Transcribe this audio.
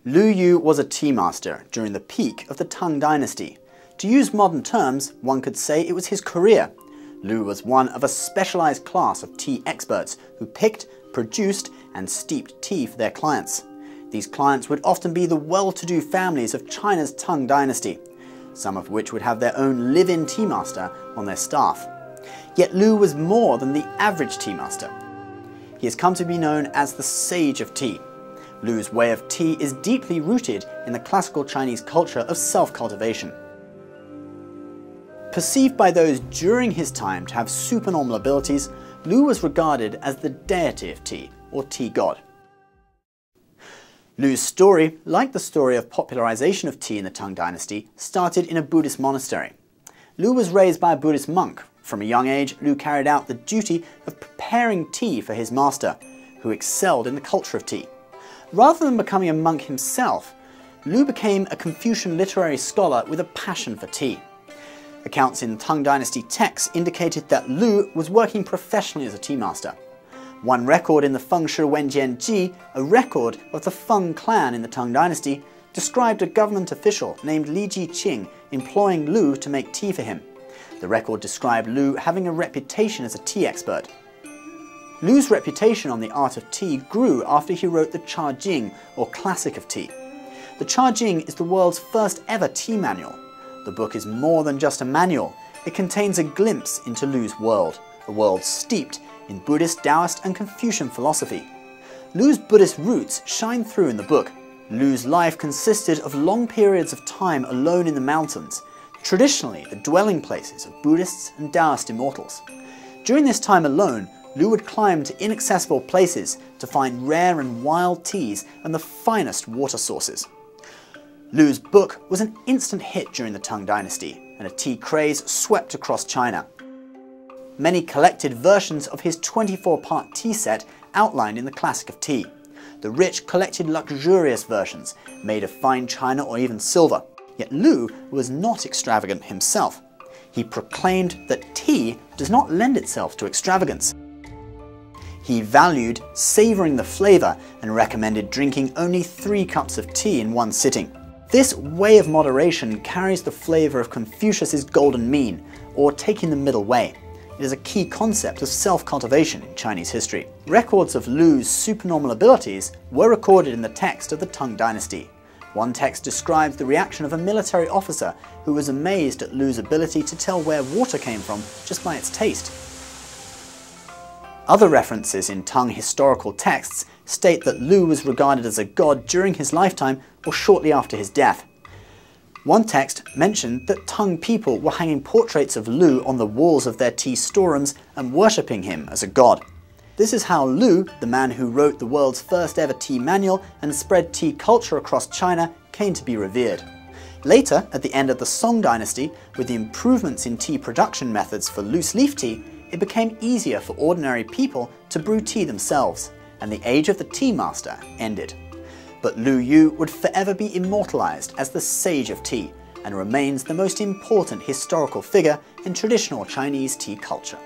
Lu Yu was a tea master during the peak of the Tang dynasty. To use modern terms, one could say it was his career. Lu was one of a specialized class of tea experts who picked, produced, and steeped tea for their clients. These clients would often be the well-to-do families of China's Tang dynasty, some of which would have their own live-in tea master on their staff. Yet Lu was more than the average tea master. He has come to be known as the sage of tea. Lu's way of tea is deeply rooted in the classical Chinese culture of self-cultivation. Perceived by those during his time to have supernormal abilities, Lu was regarded as the deity of tea, or tea god. Lu's story, like the story of popularization of tea in the Tang dynasty, started in a Buddhist monastery. Lu was raised by a Buddhist monk. From a young age, Lu carried out the duty of preparing tea for his master, who excelled in the culture of tea. Rather than becoming a monk himself, Lu became a Confucian literary scholar with a passion for tea. Accounts in Tang dynasty texts indicated that Lu was working professionally as a tea master. One record in the Feng Shi Wenjian Ji, a record of the Feng clan in the Tang dynasty, described a government official named Li Jiqing employing Lu to make tea for him. The record described Lu having a reputation as a tea expert. Lu's reputation on the art of tea grew after he wrote the Cha Jing, or Classic of Tea. The Cha Jing is the world's first ever tea manual. The book is more than just a manual. It contains a glimpse into Lu's world, a world steeped in Buddhist, Taoist and Confucian philosophy. Lu's Buddhist roots shine through in the book. Lu's life consisted of long periods of time alone in the mountains, traditionally the dwelling places of Buddhists and Taoist immortals. During this time alone, Lu would climb to inaccessible places to find rare and wild teas and the finest water sources. Lu's book was an instant hit during the Tang dynasty, and a tea craze swept across China. Many collected versions of his 24-part tea set outlined in the Classic of Tea. The rich collected luxurious versions, made of fine china or even silver. Yet Lu was not extravagant himself. He proclaimed that tea does not lend itself to extravagance. He valued savoring the flavor and recommended drinking only 3 cups of tea in one sitting. This way of moderation carries the flavor of Confucius's golden mean, or taking the middle way. It is a key concept of self-cultivation in Chinese history. Records of Lu's supernormal abilities were recorded in the text of the Tang dynasty. One text describes the reaction of a military officer who was amazed at Lu's ability to tell where water came from just by its taste. Other references in Tang historical texts state that Lu was regarded as a god during his lifetime or shortly after his death. One text mentioned that Tang people were hanging portraits of Lu on the walls of their tea storerooms and worshipping him as a god. This is how Lu, the man who wrote the world's first ever tea manual and spread tea culture across China, came to be revered. Later, at the end of the Song dynasty, with the improvements in tea production methods for loose leaf tea, it became easier for ordinary people to brew tea themselves, and the age of the tea master ended. But Lu Yu would forever be immortalized as the sage of tea, and remains the most important historical figure in traditional Chinese tea culture.